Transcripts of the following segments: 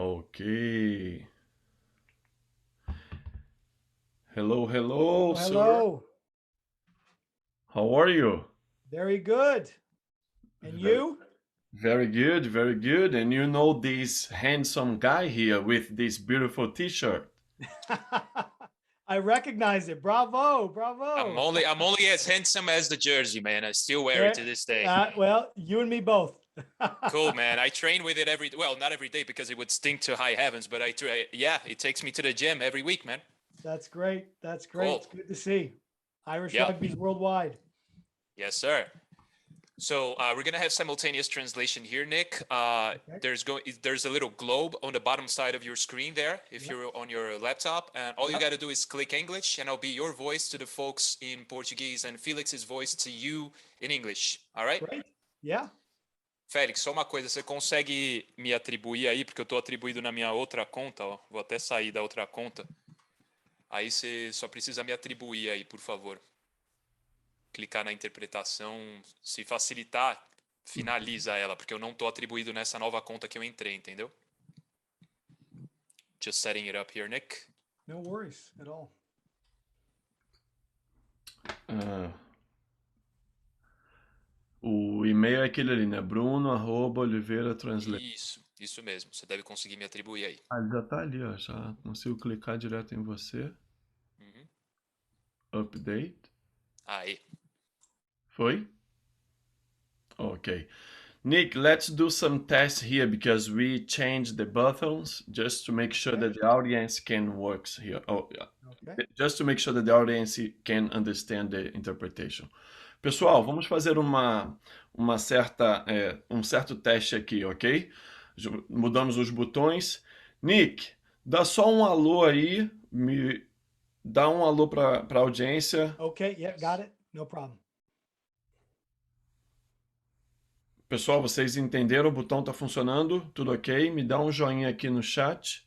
Okay. Hello, hello, sir. Hello. How are you? Very good. And you? Very good, very good. And you know this handsome guy here with this beautiful t-shirt. I recognize it. Bravo, I'm bravo. only as handsome as the jersey, man. I still wear it to this day. Well, you and me both. Cool, man. I train with it not every day because it would stink to high heavens, but it takes me to the gym every week, man. That's great. That's great. Cool. It's good to see. Irish Yeah. rugby's worldwide. Yes, sir. So we're gonna have simultaneous translation here, Nick. There's a little globe on the bottom side of your screen there, if you're on your laptop, and all you got to do is click English, and I'll be your voice to the folks in Portuguese, and Felix's voice to you in English. All right? Great. Yeah. Félix, só uma coisa, você consegue me atribuir aí, porque eu tô atribuído na minha outra conta, ó. Vou até sair da outra conta. Aí você só precisa me atribuir aí, por favor. Clicar na interpretação, se facilitar, finaliza ela, porque eu não tô atribuído nessa nova conta que eu entrei, entendeu? Just setting it up here, Nick. No worries at all. O e-mail é aquele ali, né? Bruno@Oliveira Translate. Isso mesmo. Você deve conseguir me atribuir aí. Já tá ali, ó. Já consigo clicar direto em você. Update. Aí. Foi? Okay. Nick, let's do some tests here because we changed the buttons just to make sure that the audience can work here. Okay. Just to make sure that the audience can understand the interpretation. Pessoal, vamos fazer um certo teste aqui, ok? Mudamos os botões. Nick, dá só um alô aí, dá um alô para a audiência. Okay, yeah, got it. No problem. Pessoal, vocês entenderam? O botão está funcionando? Tudo ok? Me dá um joinha aqui no chat.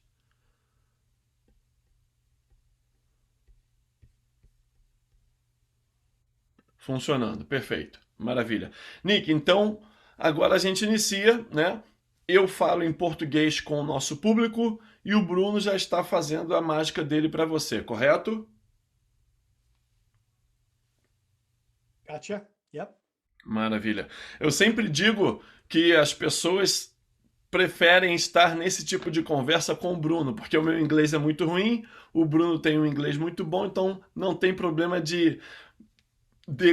Funcionando, perfeito. Maravilha. Nick, então, agora a gente inicia, né? Eu falo em português com o nosso público e o Bruno já está fazendo a mágica dele para você, correto? Gotcha. Yep. Maravilha. Eu sempre digo que as pessoas preferem estar nesse tipo de conversa com o Bruno, porque o meu inglês é muito ruim, o Bruno tem um inglês muito bom, então não tem problema de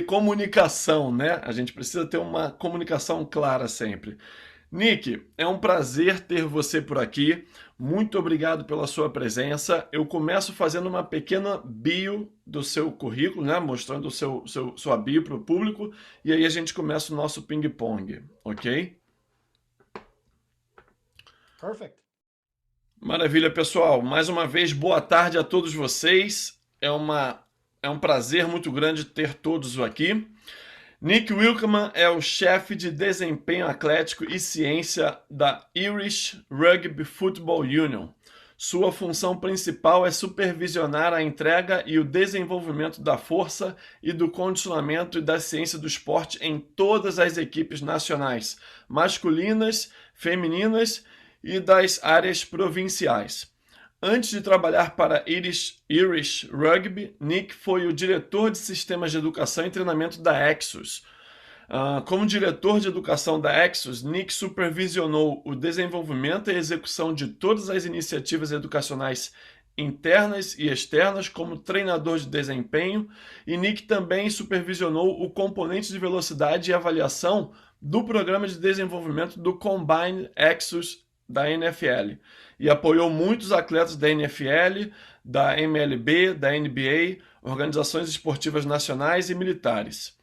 comunicação, né? A gente precisa ter uma comunicação clara sempre. Nick, é um prazer ter você por aqui. Muito obrigado pela sua presença. Eu começo fazendo uma pequena bio do seu currículo, né? Mostrando sua bio para o público. E aí a gente começa o nosso ping-pong, ok? Perfect. Maravilha, pessoal. Mais uma vez, boa tarde a todos vocês. É um prazer muito grande ter todos aqui. Nick Winkelman é o chefe de desempenho atlético e ciência da Irish Rugby Football Union. Sua função principal é supervisionar a entrega e o desenvolvimento da força e do condicionamento e da ciência do esporte em todas as equipes nacionais, masculinas, femininas e das áreas provinciais. Antes de trabalhar para Irish Rugby, Nick foi o diretor de sistemas de educação e treinamento da Exos. Como diretor de educação da Exos, Nick supervisionou o desenvolvimento e execução de todas as iniciativas educacionais internas e externas como treinador de desempenho, e Nick também supervisionou o componente de velocidade e avaliação do programa de desenvolvimento do Combine Exos da NFL, e apoiou muitos atletas da NFL, da MLB, da NBA, organizações esportivas nacionais e militares.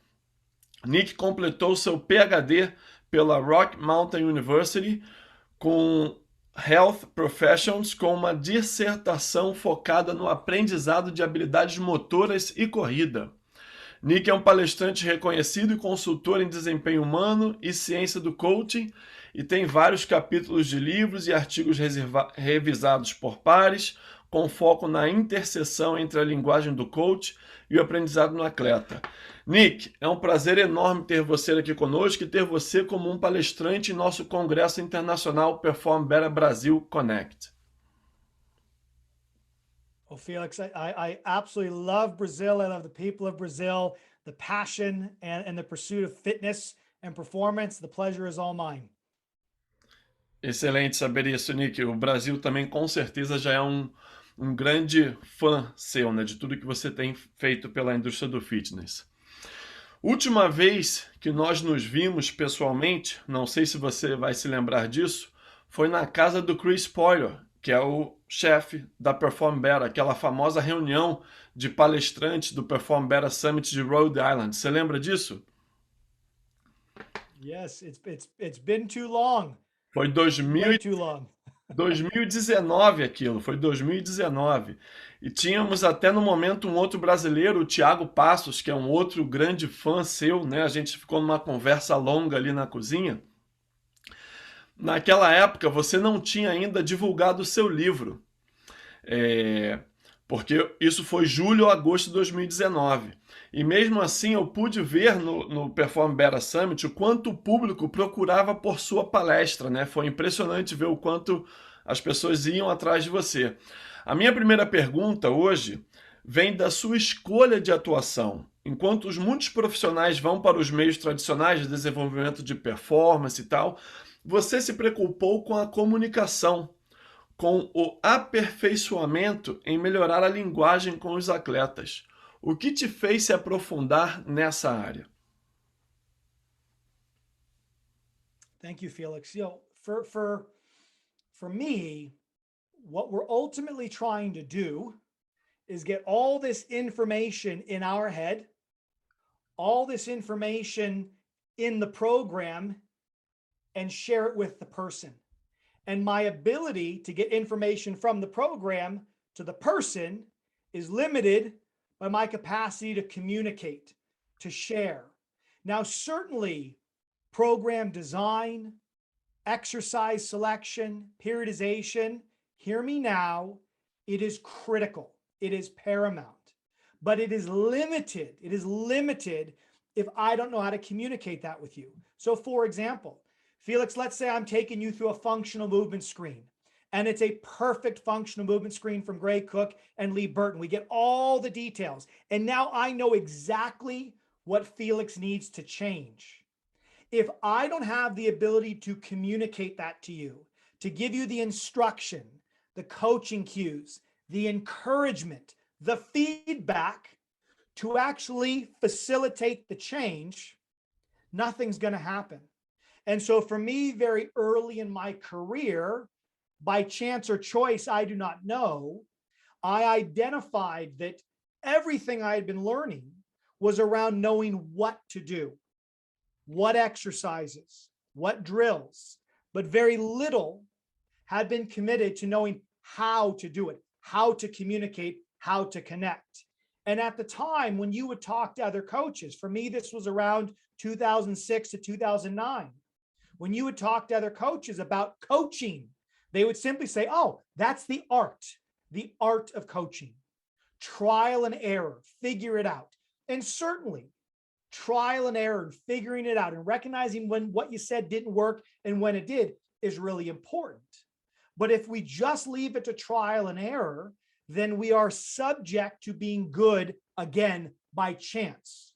Nick completou seu PhD pela Rock Mountain University com Health Professions, com uma dissertação focada no aprendizado de habilidades motoras e corrida. Nick é um palestrante reconhecido e consultor em desempenho humano e ciência do coaching, e tem vários capítulos de livros e artigos revisados por pares, com foco na interseção entre a linguagem do coach e o aprendizado no atleta. Nick, é um prazer enorme ter você aqui conosco e ter você como um palestrante em nosso Congresso Internacional Perform Better Brasil CONNECT. Well, Felix, I absolutely love Brazil. I love the people of Brazil, the passion and the pursuit of fitness and performance. The pleasure is all mine. Excelente saber isso, Nick. O Brasil também com certeza já é um grande fã seu, né, de tudo que você tem feito pela indústria do fitness. Última vez que nós nos vimos pessoalmente, não sei se você vai se lembrar disso, foi na casa do Chris Poyer, que é o chefe da Perform Better, aquela famosa reunião de palestrantes do Perform Better Summit de Rhode Island. Você lembra disso? Yes, it's been too long. Foi Way too long. 2019 aquilo, foi 2019. E tínhamos até no momento um outro brasileiro, o Thiago Passos, que é um outro grande fã seu, né? A gente ficou numa conversa longa ali na cozinha. Naquela época você não tinha ainda divulgado o seu livro, porque isso foi julho ou agosto de 2019. E mesmo assim eu pude ver no Perform Better Summit o quanto o público procurava por sua palestra, né? Foi impressionante ver o quanto as pessoas iam atrás de você. A minha primeira pergunta hoje vem da sua escolha de atuação. Enquanto muitos profissionais vão para os meios tradicionais de desenvolvimento de performance e tal, você se preocupou com a comunicação, com o aperfeiçoamento em melhorar a linguagem com os atletas. O que te fez se aprofundar nessa área? Thank you, Felix. You know, for me, what we're ultimately trying to do is get all this information in our head, all this information in the program, and share it with the person. And my ability to get information from the program to the person is limited by my capacity to communicate, to share. Now, certainly program design, exercise selection, periodization, hear me now, it is critical, it is paramount, but it is limited. It is limited if I don't know how to communicate that with you. So for example, Felix, let's say I'm taking you through a functional movement screen, and it's a perfect functional movement screen from Gray Cook and Lee Burton. We get all the details. And now I know exactly what Felix needs to change. If I don't have the ability to communicate that to you, to give you the instruction, the coaching cues, the encouragement, the feedback to actually facilitate the change, nothing's going to happen. And so for me, very early in my career, by chance or choice, I do not know, I identified that everything I had been learning was around knowing what to do, what exercises, what drills, but very little had been committed to knowing how to do it, how to communicate, how to connect. And at the time when you would talk to other coaches, for me, this was around 2006 to 2009. When you would talk to other coaches about coaching, they would simply say, oh, that's the art of coaching. Trial and error, figure it out. And certainly trial and error and figuring it out and recognizing when what you said didn't work and when it did is really important. But if we just leave it to trial and error, then we are subject to being good again by chance,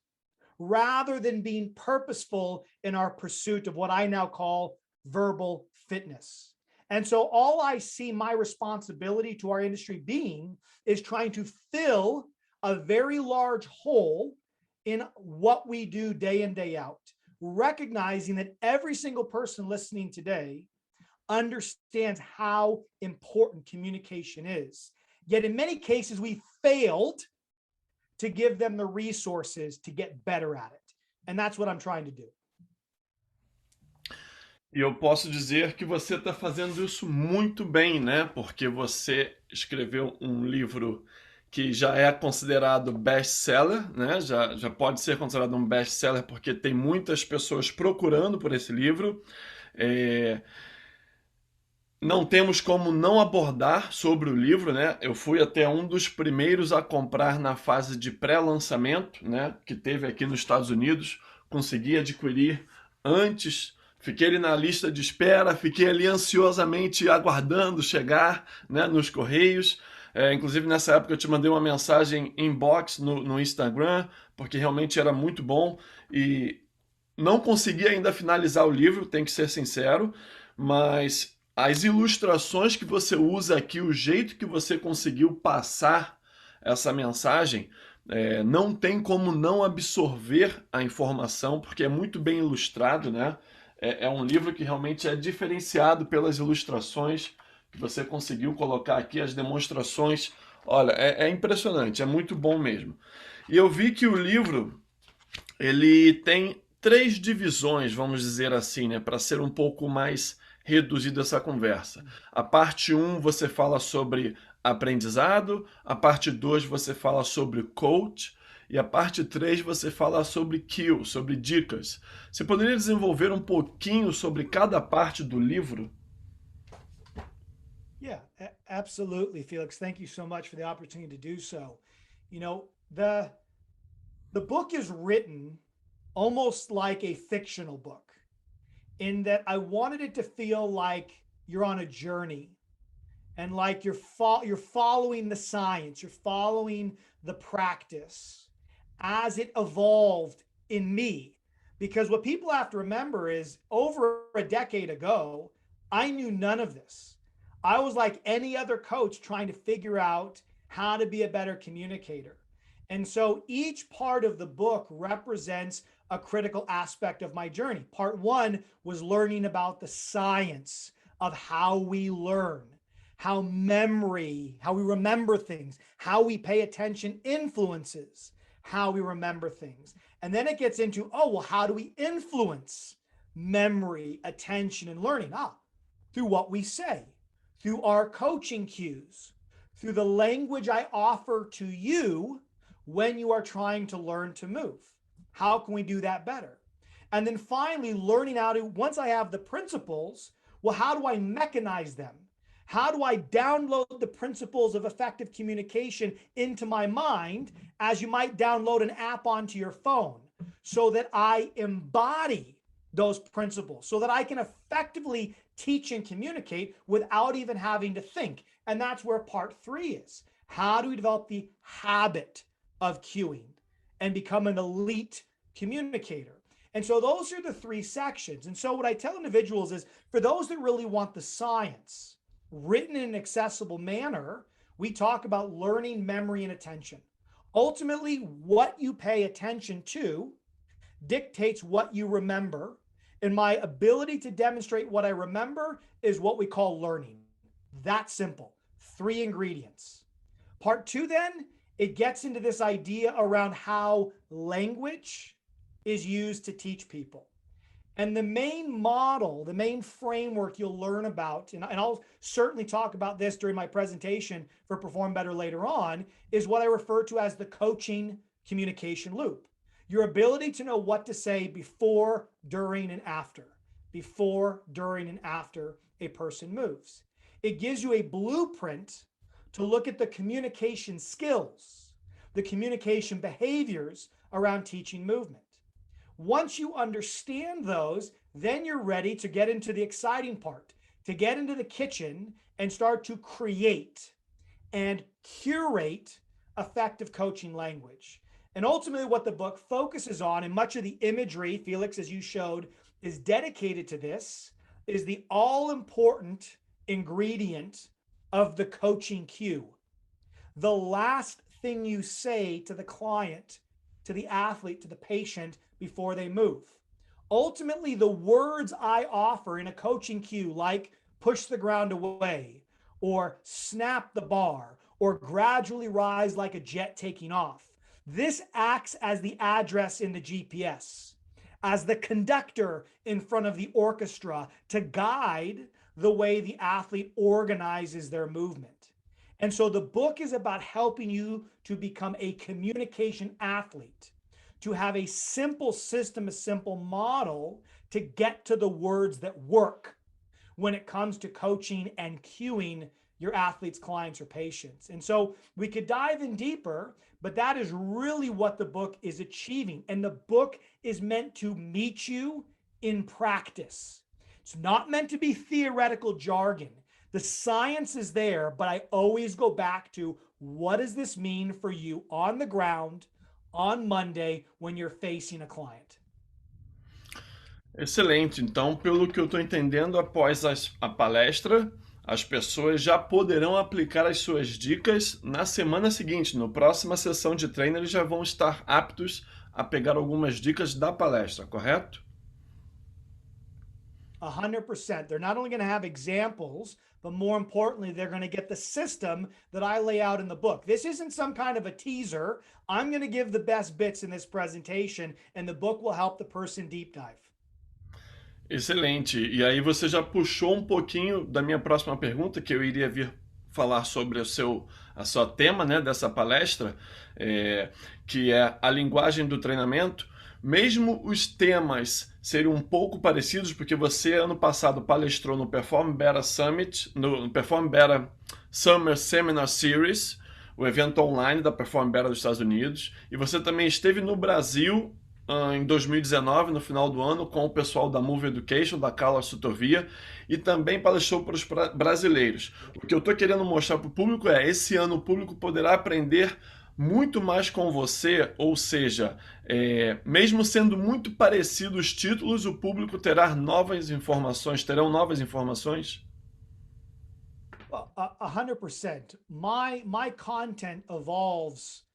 rather than being purposeful in our pursuit of what I now call verbal fitness. And so all I see my responsibility to our industry being is trying to fill a very large hole in what we do day in, day out, recognizing that every single person listening today understands how important communication is. Yet in many cases, we failed to give them the resources to get better at it. And that's what I'm trying to do. E eu posso dizer que você está fazendo isso muito bem, né? Porque você escreveu um livro que já é considerado best-seller, né? Já pode ser considerado um best-seller porque tem muitas pessoas procurando por esse livro. Não temos como não abordar sobre o livro, né? Eu fui até um dos primeiros a comprar na fase de pré-lançamento, né? Que teve aqui nos Estados Unidos. Consegui adquirir antes, fiquei ali na lista de espera, fiquei ali ansiosamente aguardando chegar, né? Nos correios. Inclusive nessa época eu te mandei uma mensagem inbox no Instagram, porque realmente era muito bom e não consegui ainda finalizar o livro, tem que ser sincero, mas as ilustrações que você usa aqui, o jeito que você conseguiu passar essa mensagem, não tem como não absorver a informação, porque é muito bem ilustrado, né? É um livro que realmente é diferenciado pelas ilustrações que você conseguiu colocar aqui, as demonstrações. Olha, é impressionante, é muito bom mesmo. E eu vi que o livro ele tem três divisões, vamos dizer assim, né, para ser um pouco mais reduzida essa conversa. A parte um você fala sobre aprendizado, a parte 2 você fala sobre coach e a parte 3 você fala sobre kill, sobre dicas. Você poderia desenvolver um pouquinho sobre cada parte do livro? Yeah, absolutely, Felix. Thank you so much for the opportunity to do so. You know, the book is written almost like a fictional book in that I wanted it to feel like you're on a journey and like you're following the science, you're following the practice as it evolved in me. Because what people have to remember is over a decade ago, I knew none of this. I was like any other coach trying to figure out how to be a better communicator. And so each part of the book represents a critical aspect of my journey. Part one was learning about the science of how we learn, how memory, how we remember things, how we pay attention influences how we remember things. And then it gets into, oh, well, how do we influence memory, attention, and learning? Through what we say, through our coaching cues, through the language I offer to you when you are trying to learn to move. How can we do that better? And then finally, learning how to, once I have the principles, well, how do I mechanize them? How do I download the principles of effective communication into my mind as you might download an app onto your phone so that I embody those principles, so that I can effectively teach and communicate without even having to think? And that's where part three is. How do we develop the habit of cueing and become an elite communicator? And so those are the three sections. And so what I tell individuals is, for those that really want the science written in an accessible manner, we talk about learning, memory, and attention. Ultimately, what you pay attention to dictates what you remember. And my ability to demonstrate what I remember is what we call learning. That simple. Three ingredients. Part two, then, it gets into this idea around how language is used to teach people. And the main model, the main framework you'll learn about, and I'll certainly talk about this during my presentation for Perform Better later on, is what I refer to as the coaching communication loop. Your ability to know what to say before, during, and after. Before, during, and after a person moves. It gives you a blueprint to look at the communication skills, the communication behaviors around teaching movement. Once you understand those, then you're ready to get into the exciting part, to get into the kitchen and start to create and curate effective coaching language. And ultimately what the book focuses on, and much of the imagery, Felix, as you showed, is dedicated to this, is the all-important ingredient of the coaching cue. The last thing you say to the client, to the athlete, to the patient before they move. Ultimately, the words I offer in a coaching cue, like push the ground away, or snap the bar, or gradually rise like a jet taking off, this acts as the address in the GPS, as the conductor in front of the orchestra to guide the way the athlete organizes their movement. And so the book is about helping you to become a communication athlete, to have a simple system, a simple model to get to the words that work. when it comes to coaching and cueing your athletes, clients, or patients. And so we could dive in deeper, but that is really what the book is achieving. And the book is meant to meet you in practice. It's not meant to be theoretical jargon. The science is there, but I always go back to what does this mean for you on the ground on Monday when you're facing a client? Excelente. Então, pelo que eu estou entendendo, após a palestra, as pessoas já poderão aplicar as suas dicas na semana seguinte. Na próxima sessão de treino, eles já vão estar aptos a pegar algumas dicas da palestra, correto? 100%. They're not only going to have examples, but more importantly, they're going to get the system that I lay out in the book. This isn't some kind of a teaser. I'm going to give the best bits in this presentation, and the book will help the person deep dive. Excelente. E aí você já puxou um pouquinho da minha próxima pergunta, que eu iria vir falar sobre a sua tema, né, dessa palestra, que é a linguagem do treinamento. Mesmo os temas seriam um pouco parecidos, porque você ano passado palestrou no Perform Better Summit, no Perform Better Summer Seminar Series, o evento online da Perform Better dos Estados Unidos, e você também esteve no Brasil em 2019, no final do ano, com o pessoal da Move Education, da Carla Sutovia, e também palestrou para os brasileiros. O que eu estou querendo mostrar para o público é, esse ano o público poderá aprender muito mais com você, ou seja, mesmo sendo muito parecidos os títulos, o público terão novas informações? Well, 100%. My content evolves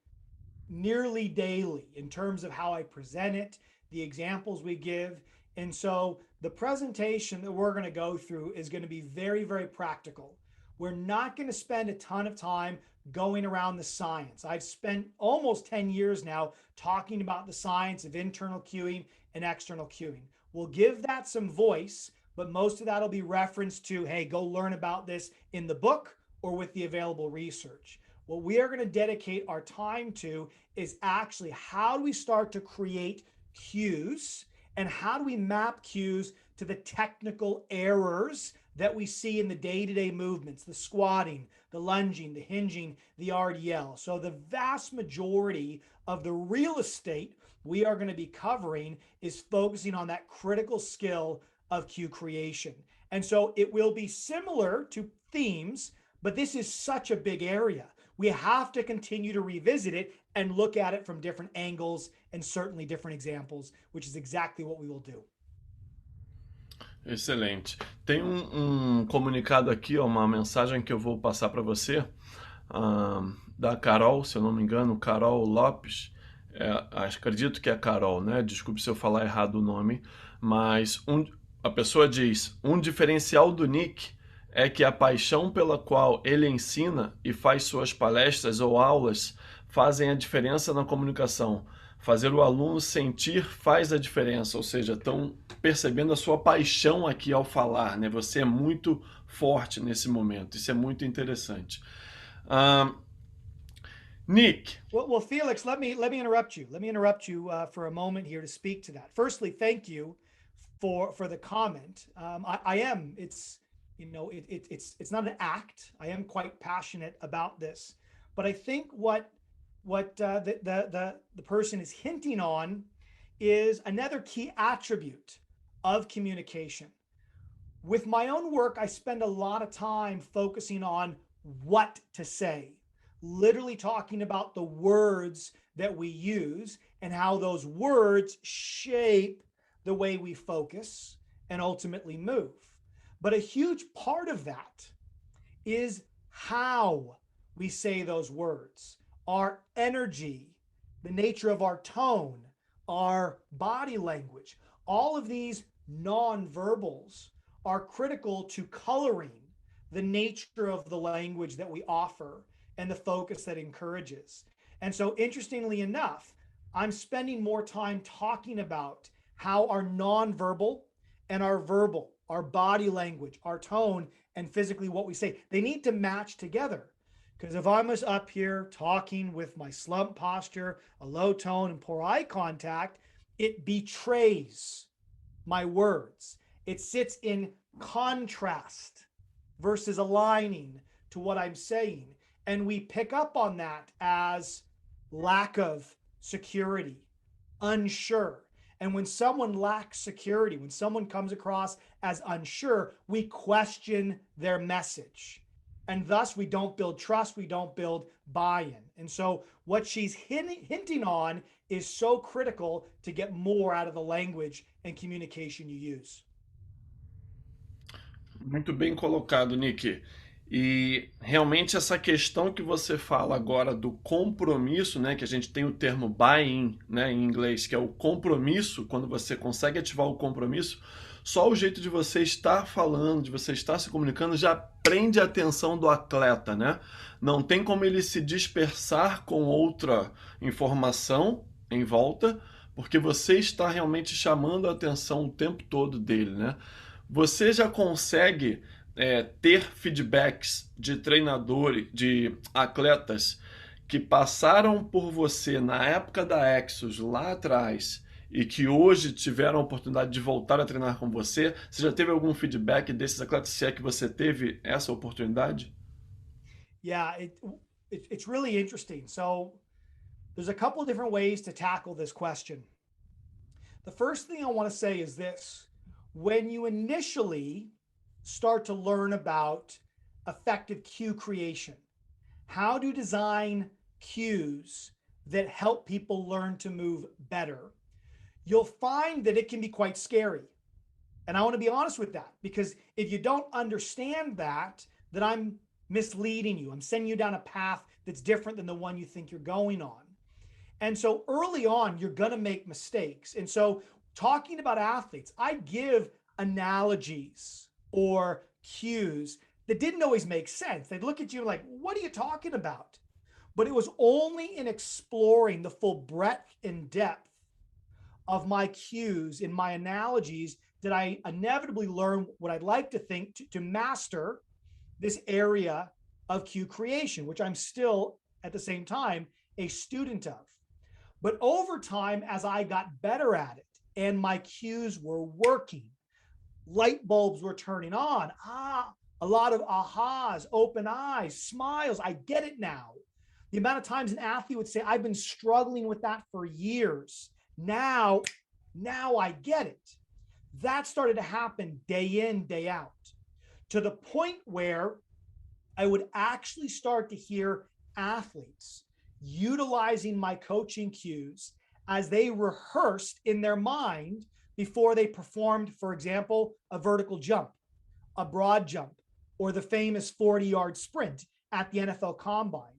nearly daily in terms of how I present it, the examples we give. And so the presentation that we're going to go through is going to be very, very practical. We're not going to spend a ton of time going around the science. I've spent almost 10 years now talking about the science of internal cueing and external cueing. We'll give that some voice, but most of that will be referenced to, hey, go learn about this in the book or with the available research. What we are going to dedicate our time to is actually how do we start to create cues, and how do we map cues to the technical errors that we see in the day-to-day movements, the squatting, the lunging, the hinging, the RDL. So the vast majority of the real estate we are going to be covering is focusing on that critical skill of cue creation. And so it will be similar to themes, but this is such a big area. We have to continue to revisit it and look at it from different angles and certainly different examples, which is exactly what we will do. Excelente. Tem um comunicado aqui, ó, uma mensagem que eu vou passar para você, da Carol, se eu não me engano, Carol Lopes. Acredito que é Carol, né? Desculpe se eu falar errado o nome, mas a pessoa diz: um diferencial do Nick é que a paixão pela qual ele ensina e faz suas palestras ou aulas fazem a diferença na comunicação. Fazer o aluno sentir faz a diferença, ou seja, estão percebendo a sua paixão aqui ao falar, né? Você é muito forte nesse momento, isso é muito interessante. Nick. Well, Felix, let me interrupt you. Let me interrupt you for a moment here to speak to that. Firstly, thank you for the comment. I am. It's not an act. I am quite passionate about this, but I think what the person is hinting on is another key attribute of communication. With my own work, I spend a lot of time focusing on what to say, literally talking about the words that we use and how those words shape the way we focus and ultimately move. But a huge part of that is how we say those words, our energy, the nature of our tone, our body language. All of these non-verbals are critical to coloring the nature of the language that we offer and the focus that encourages. And so interestingly enough, I'm spending more time talking about how our non-verbal and our verbal, our body language, our tone, and physically what we say, they need to match together. Because if I'm just up here talking with my slump posture, a low tone, and poor eye contact, it betrays my words. It sits in contrast versus aligning to what I'm saying. And we pick up on that as lack of security, unsure. And when someone lacks security, when someone comes across as unsure, we question their message. And thus we don't build trust, we don't build buy-in. And so what she's hinting on is so critical to get more out of the language and communication you use. Muito bem colocado, Nick. E realmente essa questão que você fala agora do compromisso, né, que a gente tem o termo buy-in, né, em inglês, que é o compromisso, quando você consegue ativar o compromisso, só o jeito de você estar falando, de você estar se comunicando, já prende a atenção do atleta, né? Não tem como ele se dispersar com outra informação em volta, porque você está realmente chamando a atenção o tempo todo dele, né? Você já consegue ter feedbacks de treinadores, de atletas que passaram por você na época da Exos lá atrás e que hoje tiveram a oportunidade de voltar a treinar com você? Você já teve algum feedback desses atletas, se é que você teve essa oportunidade? Yeah, it's really interesting. So there's a couple of different ways to tackle this question. The first thing I want to say is this: when you initially start to learn about effective cue creation, how to design cues that help people learn to move better, you'll find that it can be quite scary. And I want to be honest with that, because if you don't understand that, then I'm misleading you. I'm sending you down a path that's different than the one you think you're going on. And so early on, you're going to make mistakes. And so talking about athletes, I give analogies or cues that didn't always make sense. They'd look at you like, what are you talking about? But it was only in exploring the full breadth and depth of my cues in my analogies that I inevitably learn what I'd like to think to master this area of cue creation, which I'm still at the same time a student of. But over time, as I got better at it and my cues were working, light bulbs were turning on. A lot of ahas, open eyes, smiles. I get it now. The amount of times an athlete would say, I've been struggling with that for years. Now I get it. That started to happen day in, day out, to the point where I would actually start to hear athletes utilizing my coaching cues as they rehearsed in their mind before they performed, for example, a vertical jump, a broad jump, or the famous 40-yard sprint at the NFL Combine.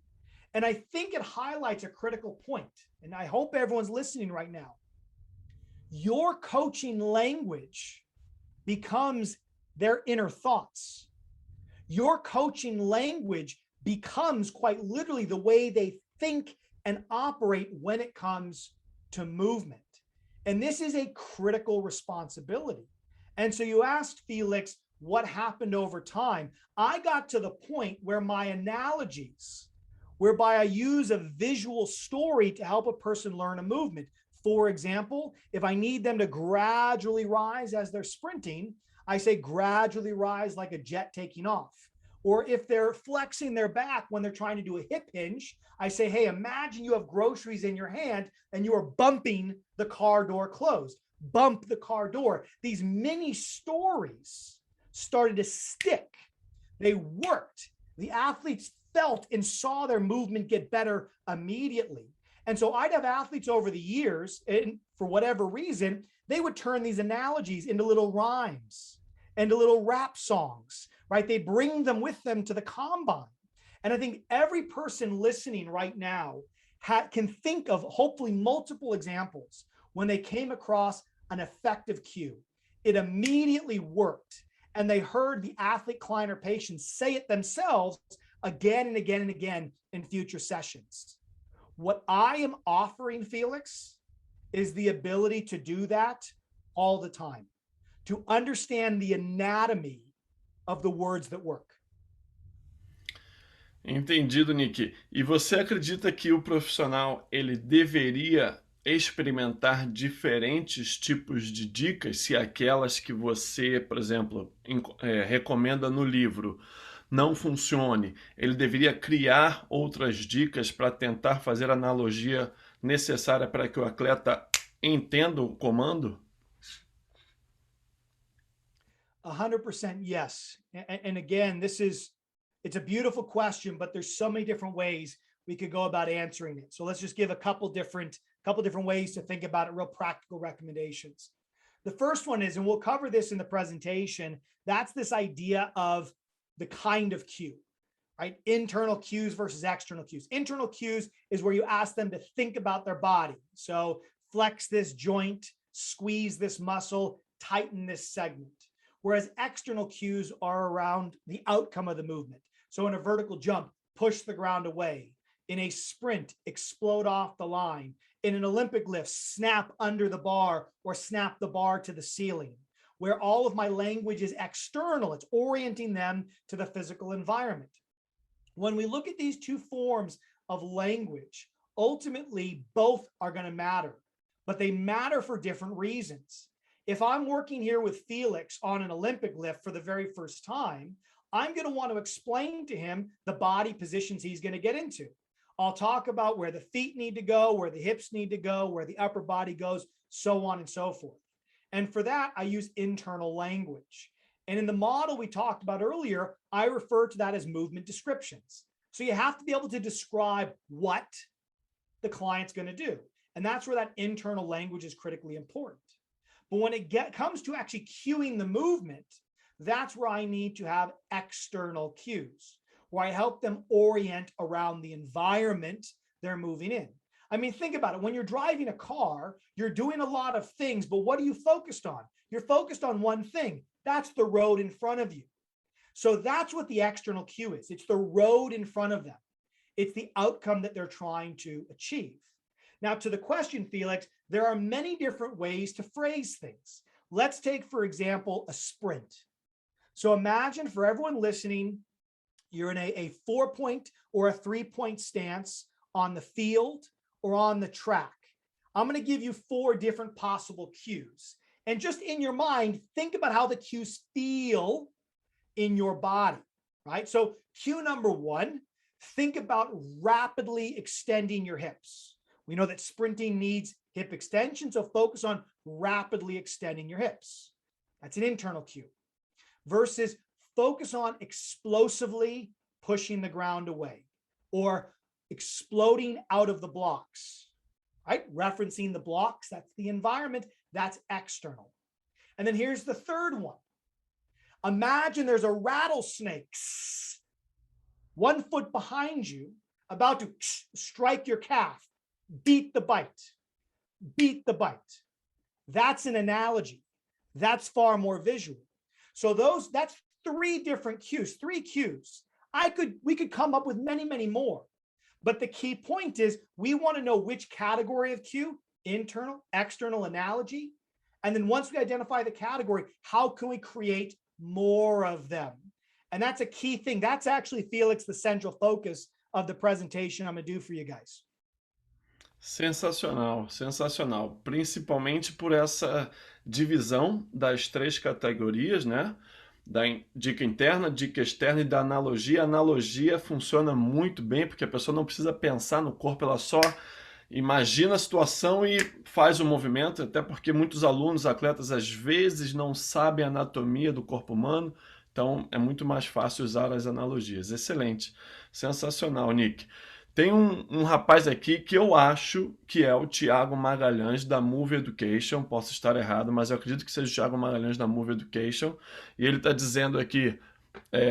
And I think it highlights a critical point, and I hope everyone's listening right now. Your coaching language becomes their inner thoughts. Your coaching language becomes quite literally the way they think and operate when it comes to movement. And this is a critical responsibility. And so you asked Felix, what happened over time? I got to the point where my analogies, whereby I use a visual story to help a person learn a movement. For example, if I need them to gradually rise as they're sprinting, I say gradually rise like a jet taking off. Or if they're flexing their back when they're trying to do a hip hinge, I say, hey, imagine you have groceries in your hand and you are bumping the car door closed. Bump the car door. These mini stories started to stick. They worked. The athletes felt and saw their movement get better immediately. And so I'd have athletes over the years, and for whatever reason, they would turn these analogies into little rhymes and little rap songs, right? They bring them with them to the combine. And I think every person listening right now can think of hopefully multiple examples when they came across an effective cue. It immediately worked. And they heard the athlete, client, or patient say it themselves again and again and again in future sessions. What I am offering, Felix, is the ability to do that all the time, to understand the anatomy of the words that work. Entendido, Nick. E você acredita que o profissional ele deveria experimentar diferentes tipos de dicas, se aquelas que você, por exemplo, recomenda no livro não funcione, ele deveria criar outras dicas para tentar fazer a analogia necessária para que o atleta entenda o comando? 100% yes. And again, it's a beautiful question, but there's so many different ways we could go about answering it. So let's just give a couple different ways to think about it, real practical recommendations. The first one is, and we'll cover this in the presentation, that's this idea of the kind of cue, right? Internal cues versus external cues. Internal cues is where you ask them to think about their body. So flex this joint, squeeze this muscle, tighten this segment. Whereas external cues are around the outcome of the movement. So in a vertical jump, push the ground away. In a sprint, explode off the line. In an Olympic lift, snap under the bar or snap the bar to the ceiling. Where all of my language is external, it's orienting them to the physical environment. When we look at these two forms of language, ultimately both are going to matter, but they matter for different reasons. If I'm working here with Felix on an Olympic lift for the very first time, I'm going to want to explain to him the body positions he's going to get into. I'll talk about where the feet need to go, where the hips need to go, where the upper body goes, so on and so forth. And for that, I use internal language. And in the model we talked about earlier, I refer to that as movement descriptions. So you have to be able to describe what the client's going to do. And that's where that internal language is critically important. But when it comes to actually cueing the movement, that's where I need to have external cues, where I help them orient around the environment they're moving in. I mean, think about it. When you're driving a car, you're doing a lot of things, but what are you focused on? You're focused on one thing. That's the road in front of you. So that's what the external cue is. It's the road in front of them. It's the outcome that they're trying to achieve. Now, to the question, Felix, there are many different ways to phrase things. Let's take, for example, a sprint. So imagine, for everyone listening, you're in a 4-point or a 3-point stance on the field or on the track. I'm going to give you 4 different possible cues. And just in your mind, think about how the cues feel in your body, right? So cue number 1, think about rapidly extending your hips. We know that sprinting needs hip extension, so focus on rapidly extending your hips. That's an internal cue. Versus focus on explosively pushing the ground away or exploding out of the blocks, right? Referencing the blocks, that's the environment, that's external. And then here's the third one. Imagine there's a rattlesnake 1 foot behind you about to strike your calf. Beat the bite. Beat the bite. That's an analogy. That's far more visual. So that's 3 different cues, 3 cues. We could come up with many, many more. But the key point is we want to know which category of cue, internal, external, analogy. And then once we identify the category, how can we create more of them? And that's a key thing. That's actually, Felix, the central focus of the presentation I'm going to do for you guys. Sensacional, sensacional. Principalmente por essa divisão das 3 categorias, né? Da dica interna, dica externa e da analogia. A analogia funciona muito bem porque a pessoa não precisa pensar no corpo, ela só imagina a situação e faz o movimento, até porque muitos alunos, atletas, às vezes não sabem a anatomia do corpo humano, então é muito mais fácil usar as analogias. Excelente, sensacional, Nick. Tem um rapaz aqui que eu acho que é o Thiago Magalhães, da Move Education. Posso estar errado, mas eu acredito que seja o Thiago Magalhães, da Move Education. E ele está dizendo aqui,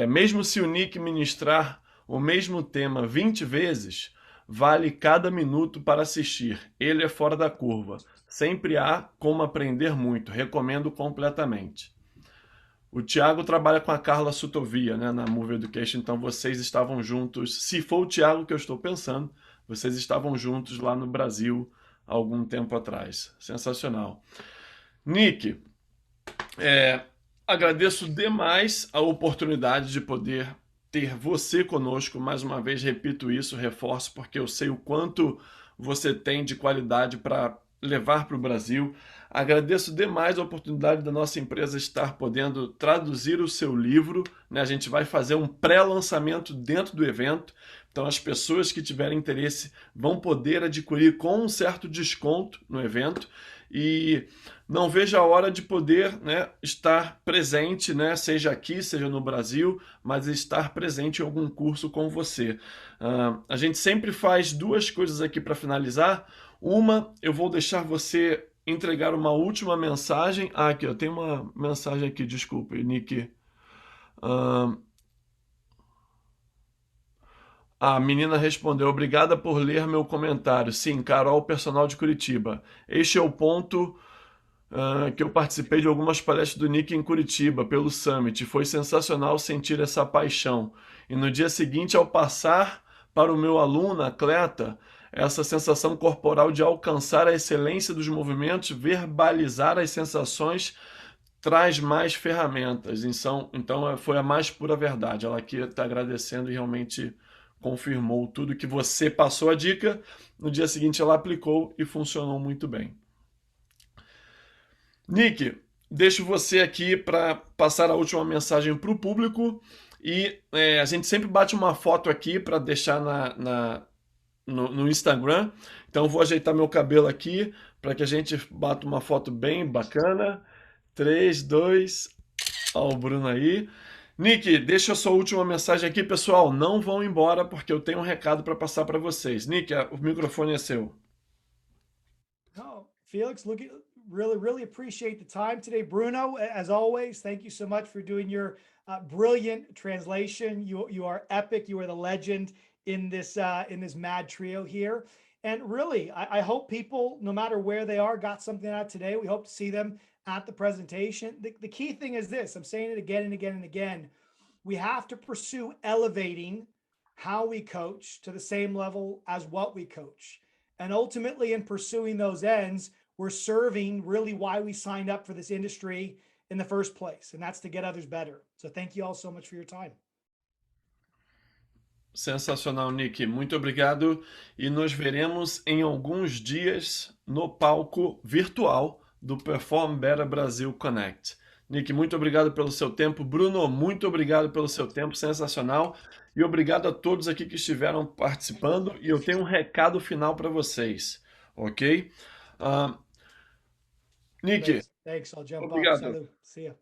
mesmo se o Nick ministrar o mesmo tema 20 vezes, vale cada minuto para assistir. Ele é fora da curva. Sempre há como aprender muito. Recomendo completamente. O Thiago trabalha com a Carla Sutovia, né, na Move Education, então vocês estavam juntos, se for o Thiago que eu estou pensando, vocês estavam juntos lá no Brasil há algum tempo atrás. Sensacional. Nick, agradeço demais a oportunidade de poder ter você conosco, mais uma vez repito isso, reforço, porque eu sei o quanto você tem de qualidade para levar para o Brasil. Agradeço demais a oportunidade da nossa empresa estar podendo traduzir o seu livro, né? A gente vai fazer um pré-lançamento dentro do evento, então as pessoas que tiverem interesse vão poder adquirir com um certo desconto no evento e não vejo a hora de poder, né, estar presente, né, seja aqui, seja no Brasil, mas estar presente em algum curso com você. A gente sempre faz duas coisas aqui para finalizar. Uma, eu vou deixar você entregar uma última mensagem. Ah, aqui, eu tenho uma mensagem aqui, desculpe, Nick. Ah, a menina respondeu: obrigada por ler meu comentário. Sim, Carol, personal de Curitiba. Este é o ponto que eu participei de algumas palestras do Nick em Curitiba, pelo Summit. Foi sensacional sentir essa paixão. E no dia seguinte, ao passar para o meu aluno, atleta, essa sensação corporal de alcançar a excelência dos movimentos, verbalizar as sensações, traz mais ferramentas. Então foi a mais pura verdade. Ela aqui está agradecendo e realmente confirmou tudo que você passou a dica. No dia seguinte, ela aplicou e funcionou muito bem. Nick, deixo você aqui para passar a última mensagem para o público e a gente sempre bate uma foto aqui para deixar no Instagram. Então vou ajeitar meu cabelo aqui para que a gente bata uma foto bem bacana. 3, 2, ó o Bruno aí. Nick, deixa a sua última mensagem aqui, pessoal. Não vão embora porque eu tenho um recado para passar para vocês. Nick, o microfone é seu. Oh, Felix, really appreciate the time today. Bruno, as always, thank you so much for doing your brilliant translation. You are epic. You are the legend in this mad trio here. And really, I hope people, no matter where they are, got something out today. We hope to see them at the presentation. The key thing is this: I'm saying it again and again and again. We have to pursue elevating how we coach to the same level as what we coach. And ultimately, in pursuing those ends, we're serving really why we signed up for this industry in the first place, and that's to get others better. So thank you all so much for your time. Sensacional, Nick. Muito obrigado e nos veremos em alguns dias no palco virtual do Perform Better Brasil Connect. Nick, muito obrigado pelo seu tempo. Bruno, muito obrigado pelo seu tempo, sensacional. E obrigado a todos aqui que estiveram participando. E eu tenho um recado final para vocês, ok? Nick, Thanks. I'll jump off. obrigado. Salud. See ya.